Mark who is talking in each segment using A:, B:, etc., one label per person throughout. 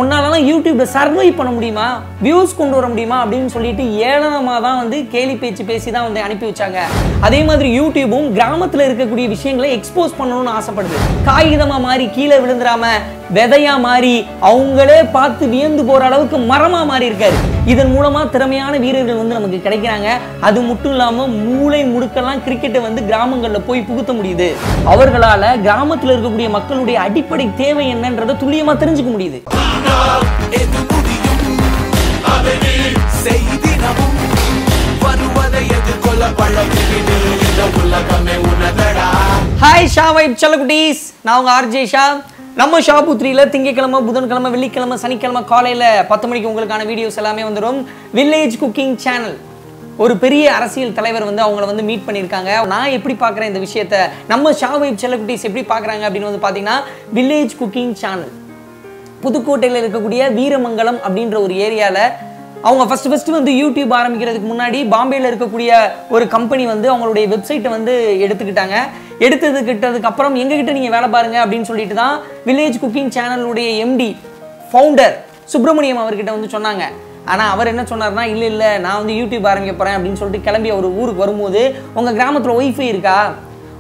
A: உன்னாலலாம் யூடியூப்ல சர்வை பண்ண முடியுமா, வியூஸ் கொண்டு வர முடியுமா அப்படின்னு சொல்லிட்டு ஏளனமா தான் வந்து கேலி பேச்சு பேசி தான் வந்து அனுப்பி வச்சாங்க. அதே மாதிரி யூடியூபும் கிராமத்துல இருக்கக்கூடிய விஷயங்களை எக்ஸ்போஸ் பண்ணணும்னு ஆசைப்படுது. காகிதமா மாறி கீழே விழுந்துராம விதையா மாறி அவங்களே பார்த்து வியந்து போற அளவுக்கு மரமா மாறி இருக்காரு. இதன் மூலமா திறமையான வீரர்கள் வந்து நமக்கு கிடைக்கிறாங்க. அது மட்டும் இல்லாம மூளை முடுக்கெல்லாம் கிரிக்கெட்டை வந்து கிராமங்கள்ல போய் புகுத்த முடியுது. அவர்களால கிராமத்துல இருக்கக்கூடிய மக்களுடைய அடிப்படை தேவை என்னன்றதை துல்லியமா தெரிஞ்சுக்க முடியுது. ஹாய் ஷா வைப் செல்லகுட்டீஸ், நான் உங்க ஆர்ஜே ஷா. நம்ம ஷா பூ த்ரீல திங்கக்கிழமை, புதன்கிழமை, வெள்ளிக்கிழமை, சனிக்கிழமை காலையில 10 மணிக்கு உங்களுக்கான வீடியோஸ் எல்லாமே வந்துடும். வில்லேஜ் குக்கிங் சேனல் ஒரு பெரிய அரசியல் தலைவர் வந்து அவங்கள வந்து மீட் பண்ணியிருக்காங்க. நான் எப்படி பார்க்குறேன் இந்த விஷயத்த, நம்ம ஷா வைப் செல்லகுட்டீஸ் எப்படி பார்க்குறாங்க அப்படின்னு வந்து பார்த்தீங்கன்னா, வில்லேஜ் குக்கிங் சேனல் புதுக்கோட்டையில் இருக்கக்கூடிய வீரமங்கலம் அப்படின்ற ஒரு ஏரியாவில் அவங்க ஃபஸ்ட்டு வந்து யூடியூப் ஆரம்பிக்கிறதுக்கு முன்னாடி பாம்பேயில் இருக்கக்கூடிய ஒரு கம்பெனி வந்து அவங்களுடைய வெப்சைட்டை வந்து எடுத்துக்கிட்டாங்க. எடுத்துக்கிட்டதுக்கு அப்புறம் எங்ககிட்ட நீங்கள் வேலை பாருங்க அப்படின்னு சொல்லிட்டு தான் வில்லேஜ் குக்கிங் சேனலுடைய எம்டி ஃபவுண்டர் சுப்பிரமணியம் அவர்கிட்ட வந்து சொன்னாங்க. ஆனால் அவர் என்ன சொன்னார்னா, இல்லை நான் வந்து யூடியூப் ஆரம்பிக்க போகிறேன் அப்படின்னு சொல்லிட்டு கிளம்பி அவர் ஊருக்கு வரும்போது, உங்கள் கிராமத்தில் ஒய்ஃபை இருக்கா,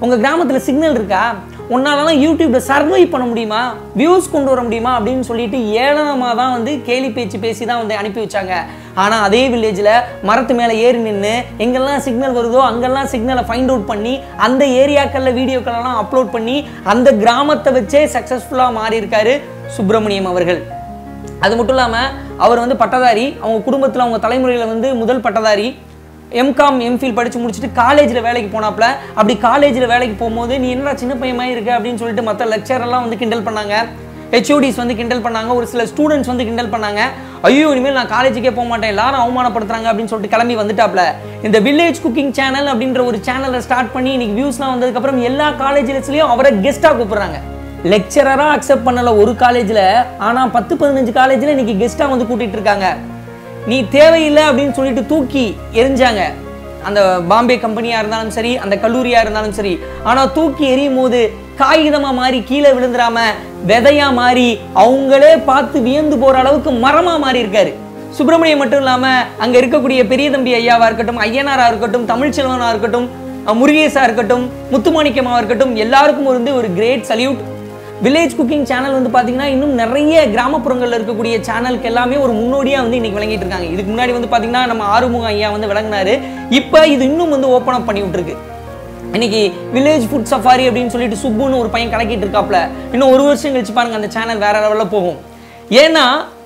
A: உங்கள் கிராமத்தில் சிக்னல் இருக்கா, உன்னாலலாம் யூடியூப்ல சர்வை பண்ண முடியுமா, வியூஸ் கொண்டு வர முடியுமா அப்படின்னு சொல்லிட்டு ஏளனமாக தான் வந்து கேலி பேச்சு பேசி தான் வந்து அனுப்பி வச்சாங்க. ஆனால் அதே வில்லேஜில் மரத்து மேலே ஏறி நின்று எங்கெல்லாம் சிக்னல் வருதோ அங்கெல்லாம் சிக்னலை ஃபைண்ட் அவுட் பண்ணி அந்த ஏரியாக்களில் வீடியோக்களெல்லாம் அப்லோட் பண்ணி அந்த கிராமத்தை வச்சே சக்ஸஸ்ஃபுல்லாக மாறி இருக்காரு சுப்பிரமணியம் அவர்கள். அது மட்டும் இல்லாமல் அவர் வந்து பட்டதாரி, அவங்க குடும்பத்தில் அவங்க தலைமுறையில் வந்து முதல் பட்டதாரி. எம்காம் எம்ஃபில் படித்து முடிச்சுட்டு காலேஜில் வேலைக்கு போனாப்புல. அப்படி காலேஜில் வேலைக்கு போகும்போது நீ என்னடா சின்ன பையமாக இருக்க அப்படின்னு சொல்லிட்டு மற்ற லெக்சரெல்லாம் வந்து கிண்டல் பண்ணாங்க, ஹெச்ஓடிஸ் வந்து கிண்டல் பண்ணாங்க, ஒரு சில ஸ்டூடெண்ட்ஸ் வந்து கிண்டல் பண்ணாங்க. ஐயோ இனிமேல் நான் காலேஜுக்கே போக மாட்டேன், எல்லாரும் அவமானப்படுத்துறாங்க அப்படின்னு சொல்லிட்டு கிளம்பி வந்துட்டாப்ல. இந்த வில்லேஜ் குக்கிங் சேனல் அப்படின்ற ஒரு சேனலை ஸ்டார்ட் பண்ணி இன்னைக்கு வியூஸ்லாம் வந்ததுக்கப்புறம் எல்லா காலேஜ்லயும் அவரை கெஸ்ட்டாக கூப்பிடுறாங்க. லெக்சரராக அக்செப்ட் பண்ணல ஒரு காலேஜில், ஆனால் 10-15 காலேஜில் இன்னைக்கு கெஸ்ட்டாக வந்து கூட்டிகிட்டு இருக்காங்க. நீ தேவையில்லை அப்படின்னு சொல்லிட்டு தூக்கி எரிஞ்சாங்க அந்த பாம்பே கம்பெனியாக இருந்தாலும் சரி, அந்த கல்லூரியாக இருந்தாலும் சரி. ஆனால் தூக்கி எரியும் போது காகிதமாக மாறி கீழே விழுந்துராம விதையா மாறி அவங்களே பார்த்து வியந்து போகிற அளவுக்கு மரமாக மாறி இருக்காரு சுப்பிரமணியம். மட்டும் இல்லாமல் அங்கே இருக்கக்கூடிய பெரிய தம்பி ஐயாவாக இருக்கட்டும், ஐயனாராக இருக்கட்டும், தமிழ்ச்செல்வனாக இருக்கட்டும், முருகேசா இருக்கட்டும், முத்துமாணிக்கமாக இருக்கட்டும், எல்லாருக்கும் வந்து ஒரு great salute. Village cooking channel வந்து பார்த்தீங்கன்னா இன்னும் நிறைய கிராமப்புறங்களில் இருக்கக்கூடிய சேனலுக்கு எல்லாமே ஒரு முன்னோடியாக வந்து இன்னைக்கு விளங்கிட்டு இருக்காங்க. இதுக்கு முன்னாடி வந்து பார்த்தீங்கன்னா நம்ம ஆறுமுகம் ஐயா வந்து விளங்கினாரு. இப்போ இது இன்னும் வந்து ஓப்பன் அப் பண்ணி விட்டுருக்கு. இன்னைக்கு வில்லேஜ் ஃபுட் சஃபாரி அப்படின்னு சொல்லிட்டு சுப்புன்னு ஒரு பையன் கலக்கிட்டு இருக்காப்ல. இன்னும் ஒரு வருஷம் கழிச்சு பாருங்க அந்த சேனல் வேற லெவலில் போகும். ஏன்னா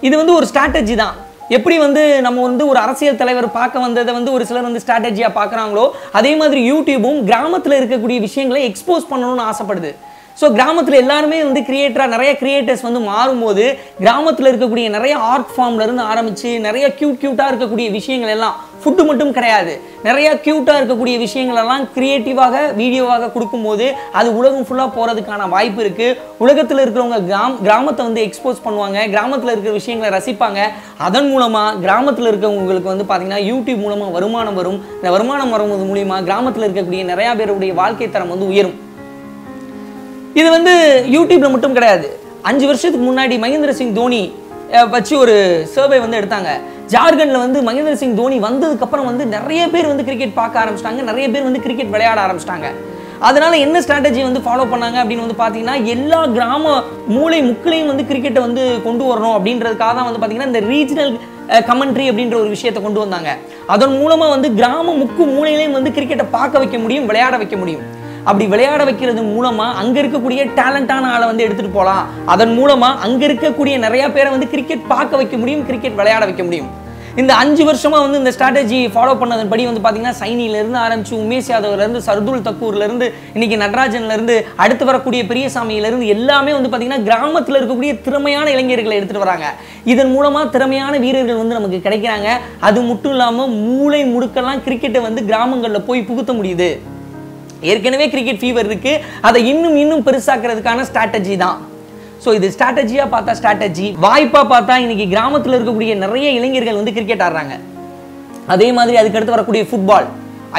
A: இது வந்து ஒரு ஸ்ட்ராட்டஜி தான். எப்படி வந்து நம்ம வந்து ஒரு அரசியல் தலைவர் பார்க்க வந்ததை வந்து ஒரு சிலர் வந்து ஸ்ட்ராட்டஜியாக பார்க்குறாங்களோ, அதே மாதிரி யூடியூபும் கிராமத்தில் இருக்கக்கூடிய விஷயங்களை எக்ஸ்போஸ் பண்ணணும்னு ஆசைப்படுது. ஸோ கிராமத்தில் எல்லாருமே வந்து கிரியேட்டராக நிறைய கிரியேட்டர்ஸ் வந்து மாறும்போது கிராமத்தில் இருக்கக்கூடிய நிறைய ஆர்ட் ஃபார்ம்லேருந்து ஆரம்பித்து நிறைய க்யூட்டாக இருக்கக்கூடிய விஷயங்கள் எல்லாம், ஃபுட்டு மட்டும் கிடையாது, நிறைய க்யூட்டாக இருக்கக்கூடிய விஷயங்கள் எல்லாம் கிரியேட்டிவாக வீடியோவாக கொடுக்கும்போது அது உலகம் ஃபுல்லாக போகிறதுக்கான வாய்ப்பு இருக்குது. உலகத்தில் இருக்கிறவங்க கிராமத்தை வந்து எக்ஸ்போஸ் பண்ணுவாங்க, கிராமத்தில் இருக்கிற விஷயங்களை ரசிப்பாங்க. அதன் மூலமாக கிராமத்தில் இருக்கிறவங்களுக்கு வந்து பார்த்திங்கன்னா யூடியூப் மூலமாக வருமானம் வரும். இந்த வருமானம் வருவது மூலிமா கிராமத்தில் இருக்கக்கூடிய நிறையா பேருடைய வாழ்க்கை தரம் வந்து உயரும். இது வந்து யூடியூப்ல மட்டும் கிடையாது. 5 வருஷத்துக்கு முன்னாடி மகேந்திர சிங் தோனி வச்சு ஒரு சர்வே வந்து எடுத்தாங்க. ஜார்க்கண்ட்ல வந்து மகேந்திர சிங் தோனி வந்ததுக்கு அப்புறம் வந்து நிறைய பேர் வந்து கிரிக்கெட் பார்க்க ஆரம்பிச்சிட்டாங்க, நிறைய பேர் வந்து கிரிக்கெட் விளையாட ஆரம்பிச்சிட்டாங்க. அதனால என்ன ஸ்ட்ராட்டஜி வந்து ஃபாலோ பண்ணாங்க அப்படின்னு வந்து பார்த்தீங்கன்னா, எல்லா கிராம மூளை முக்கிலையும் வந்து கிரிக்கெட்டை வந்து கொண்டு வரணும் அப்படின்றதுக்காக தான் வந்து பார்த்தீங்கன்னா இந்த ரீஜனல் கமெண்ட்ரி அப்படின்ற ஒரு விஷயத்தை கொண்டு வந்தாங்க. அதன் மூலமா வந்து கிராம முக்கு மூலையிலையும் வந்து கிரிக்கெட்டை பார்க்க வைக்க முடியும், விளையாட வைக்க முடியும். அப்படி விளையாட வைக்கிறது மூலமா அங்க இருக்கக்கூடிய டேலண்டான ஆளை வந்து எடுத்துட்டு போகலாம். அதன் மூலமா அங்க இருக்கக்கூடிய நிறைய பேரை வந்து கிரிக்கெட் பார்க்க வைக்க முடியும், கிரிக்கெட் விளையாட வைக்க முடியும். இந்த 5 வருஷமா வந்து இந்த ஸ்ட்ராட்டஜி ஃபாலோ பண்ணதன்படி வந்து பார்த்தீங்கன்னா சைனியிலேருந்து ஆரம்பிச்சு உமேஷ் யாதவ்லேருந்து சர்துல் தக்கூர்லேருந்து இன்னைக்கு நடராஜன்லேருந்து அடுத்து வரக்கூடிய பெரியசாமியிலேருந்து எல்லாமே வந்து பார்த்தீங்கன்னா கிராமத்தில் இருக்கக்கூடிய திறமையான இளைஞர்களை எடுத்துகிட்டு வராங்க. இதன் மூலமாக திறமையான வீரர்கள் வந்து நமக்கு கிடைக்கிறாங்க. அது மட்டும் இல்லாமல் மூளை முடுக்கெல்லாம் கிரிக்கெட்டை வந்து கிராமங்களில் போய் புகுத்த முடியுது. ஏற்கனவே கிரிக்கெட் ஃபீவர் இருக்கு, அதை இன்னும் பெருசாக்குறதுக்கான ஸ்ட்ராட்டஜி தான். ஸோ இது ஸ்ட்ராட்டஜியா பார்த்தா ஸ்ட்ராட்டஜி, வாய்ப்பா பார்த்தா இன்னைக்கு கிராமத்தில் இருக்கக்கூடிய நிறைய இளைஞர்கள் வந்து கிரிக்கெட் ஆடுறாங்க. அதே மாதிரி அதுக்கு அடுத்து வரக்கூடிய ஃபுட்பால்,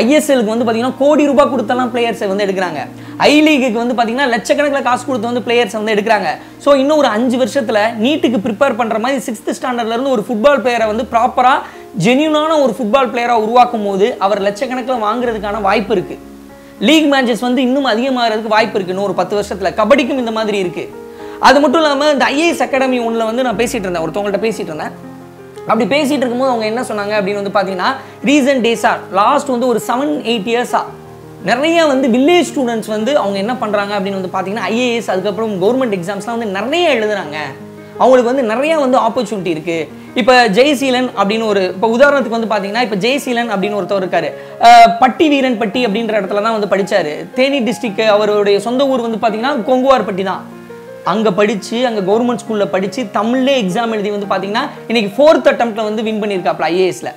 A: ஐஎஸ்எல்க்கு வந்து பார்த்தீங்கன்னா கோடி ரூபாய் கொடுத்தெல்லாம் பிளேயர்ஸை வந்து எடுக்கிறாங்க. ஐ லீக்குக்கு வந்து பார்த்தீங்கன்னா லட்சக்கணக்கில் காசு கொடுத்து வந்து பிளேயர்ஸ் வந்து எடுக்கிறாங்க. ஸோ இன்னும் ஒரு 5 வருஷத்தில் நீட்டுக்கு ப்ரிப்பேர் பண்ணுற மாதிரி 6th ஸ்டாண்டர்ட்லேருந்து ஒரு ஃபுட்பால் பிளேயரை வந்து ப்ராப்பராக ஜென்யூனான ஒரு ஃபுட்பால் பிளேயராக உருவாக்கும் போது அவர் லட்சக்கணக்கில் வாங்குறதுக்கான வாய்ப்பு இருக்குது. லீக் மேட்சஸ் வந்து இன்னும் அதிகமாகிறதுக்கு வாய்ப்பு இருக்குது. இன்னும் ஒரு 10 வருஷத்தில் கபடிக்கும் இந்த மாதிரி இருக்குது. அது மட்டும் இல்லாமல் இந்த ஐஏஎஸ் அகாடமி ஒன்றில் வந்து நான் பேசிகிட்டு இருந்தேன், ஒருத்தவங்கள்ட்ட பேசிகிட்டு இருந்தேன். அப்படி பேசிகிட்டு இருக்கும்போது அவங்க என்ன சொன்னாங்க அப்படின்னு வந்து பார்த்தீங்கன்னா, ரீசன்ட் டேஸாக லாஸ்ட் வந்து ஒரு 7-8 இயர்ஸாக நிறைய வந்து வில்லேஜ் ஸ்டூடெண்ட்ஸ் வந்து அவங்க என்ன பண்ணுறாங்க அப்படின்னு வந்து பார்த்தீங்கன்னா, ஐஏஎஸ் அதுக்கப்புறம் கவர்மெண்ட் எக்ஸாம்ஸ்லாம் வந்து நிறைய எழுதுறாங்க. அவங்களுக்கு வந்து நிறைய வந்து ஆப்பர்ச்சுனிட்டி இருக்குது. இப்போ ஜெய்சீலன் அப்படின்னு இப்போ உதாரணத்துக்கு வந்து பார்த்தீங்கன்னா, இப்போ ஜெய்சீலன் அப்படின்னு ஒருத்தர் இருக்காரு. பட்டி வீரன் பட்டி அப்படின்ற இடத்துல தான் வந்து படித்தார். தேனி டிஸ்ட்ரிக்ட் அவருடைய சொந்த ஊர் வந்து பார்த்தீங்கன்னா கொங்குவார்பட்டி தான். அங்கே படித்து அங்கே கவர்மெண்ட் ஸ்கூலில் படித்து தமிழ்லே எக்ஸாம் எழுதி வந்து பார்த்தீங்கன்னா இன்றைக்கி 4th அட்டெம்ப்டில் வந்து வின் பண்ணியிருக்காப்ல ஐஏஎஸில்.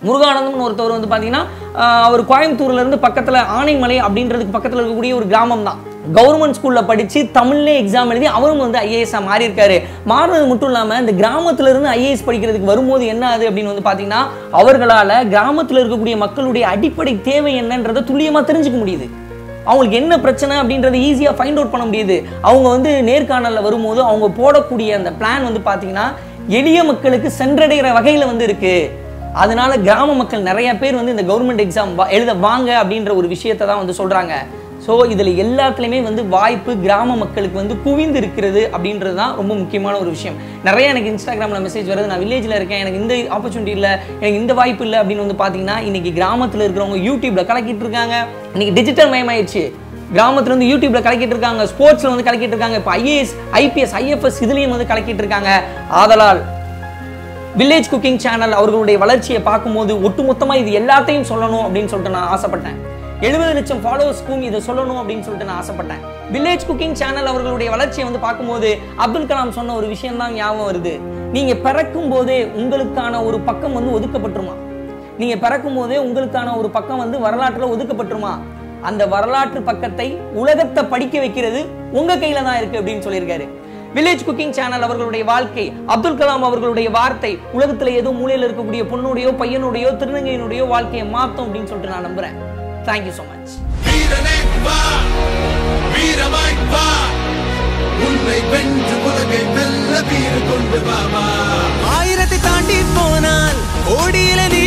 A: முருகானந்தம்னு ஒருத்தவர் வந்து பார்த்தீங்கன்னா அவர் கோயம்புத்தூர்லேருந்து பக்கத்தில் ஆனைமலை அப்படின்றதுக்கு பக்கத்தில் இருக்கக்கூடிய ஒரு கிராமம் தான். கவர்மெண்ட் ஸ்கூலில் படித்து தமிழ்லே எக்ஸாம் எழுதி அவரும் வந்து ஐஏஎஸ்ஸாக மாறி இருக்காரு. மாறினது மட்டும் இல்லாமல் இந்த கிராமத்திலிருந்து ஐஏஎஸ் படிக்கிறதுக்கு வரும்போது என்ன ஆகுது அப்படின்னு வந்து பார்த்தீங்கன்னா, அவர்களால் கிராமத்தில் இருக்கக்கூடிய மக்களுடைய அடிப்படை தேவை என்னன்றதை துல்லியமாக தெரிஞ்சுக்க முடியுது. அவங்களுக்கு என்ன பிரச்சனை அப்படின்றத ஈஸியாக ஃபைண்ட் அவுட் பண்ண முடியுது. அவங்க வந்து நேர்காணலில் வரும்போது அவங்க போடக்கூடிய அந்த பிளான் வந்து பார்த்தீங்கன்னா எளிய மக்களுக்கு சென்றடைகிற வகையில் வந்து இருக்குது. அதனால கிராம மக்கள் நிறைய பேர் வந்து இந்த கவர்மெண்ட் எக்ஸாம் எழுத வாங்க அப்படின்ற ஒரு விஷயத்தை தான் வந்து சொல்கிறாங்க. ஸோ இதில் எல்லாத்துலேயுமே வந்து வாய்ப்பு கிராம மக்களுக்கு வந்து குவிந்து இருக்கிறது அப்படின்றது தான் ரொம்ப முக்கியமான ஒரு விஷயம். நிறைய எனக்கு இன்ஸ்டாகிராமில் மெசேஜ் வருது, நான் வில்லேஜில் இருக்கேன், எனக்கு இந்த ஆப்பர்ச்சுனிட்டி இல்லை, எனக்கு இந்த வாய்ப்பு இல்லை அப்படின்னு வந்து பார்த்தீங்கன்னா, இன்றைக்கி கிராமத்தில் இருக்கிறவங்க யூடியூப்பில் கலக்கிட்டு இருக்காங்க. இன்றைக்கி டிஜிட்டல் மயமாயிடுச்சு. கிராமத்துலேருந்து யூடியூப்பில் கலக்கிட்டு இருக்காங்க, ஸ்போர்ட்ஸில் வந்து கலக்கிட்டு இருக்காங்க, இப்போ ஐஏஎஸ் ஐபிஎஸ் ஐஎஃப்எஸ் இதுலேயும் வந்து கலக்கிட்டு இருக்காங்க. ஆதலால் வில்லேஜ் குக்கிங் சேனல் அவர்களுடைய வளர்ச்சியை பார்க்கும்போது ஒட்டுமொத்தமாக இது எல்லாத்தையும் சொல்லணும் அப்படின்னு சொல்லிட்டு நான் ஆசைப்பட்டேன். 70 லட்சம் ஃபாலோவர்ஸ்க்கும் இதை சொல்லணும் அப்படின்னு சொல்லிட்டு நான் ஆசைப்பட்டேன். வில்லேஜ் குக்கிங் சேனல் அவர்களுடைய வளர்ச்சியை வந்து பார்க்கும்போது அப்துல் கலாம் சொன்ன ஒரு விஷயம் தான் ஞாபகம் வருது. நீங்க பிறக்கும் போதே உங்களுக்கான ஒரு பக்கம் வந்து ஒதுக்கப்பட்டுருமா? நீங்க பிறக்கும் போதே உங்களுக்கான ஒரு பக்கம் வந்து வரலாற்றுல ஒதுக்கப்பட்டுருமா? அந்த வரலாற்று பக்கத்தை உலகத்தை படிக்க வைக்கிறது உங்க கையில தான் இருக்கு அப்படின்னு சொல்லியிருக்காரு. வில்லேஜ் குக்கிங் சேனல் அவர்களுடைய வாழ்க்கை, அப்துல் கலாம் அவர்களுடைய வார்த்தை உலகத்துல ஏதோ மூலையில இருக்கக்கூடிய பொண்ணுடையோ பையனுடையோ திருநங்கையினுடைய வாழ்க்கையை மாத்தும் அப்படின்னு சொல்லிட்டு நான் நம்புறேன். Thank you so much.
B: ஆயிரத்தை தாண்டி போனால் ஓடியில நீ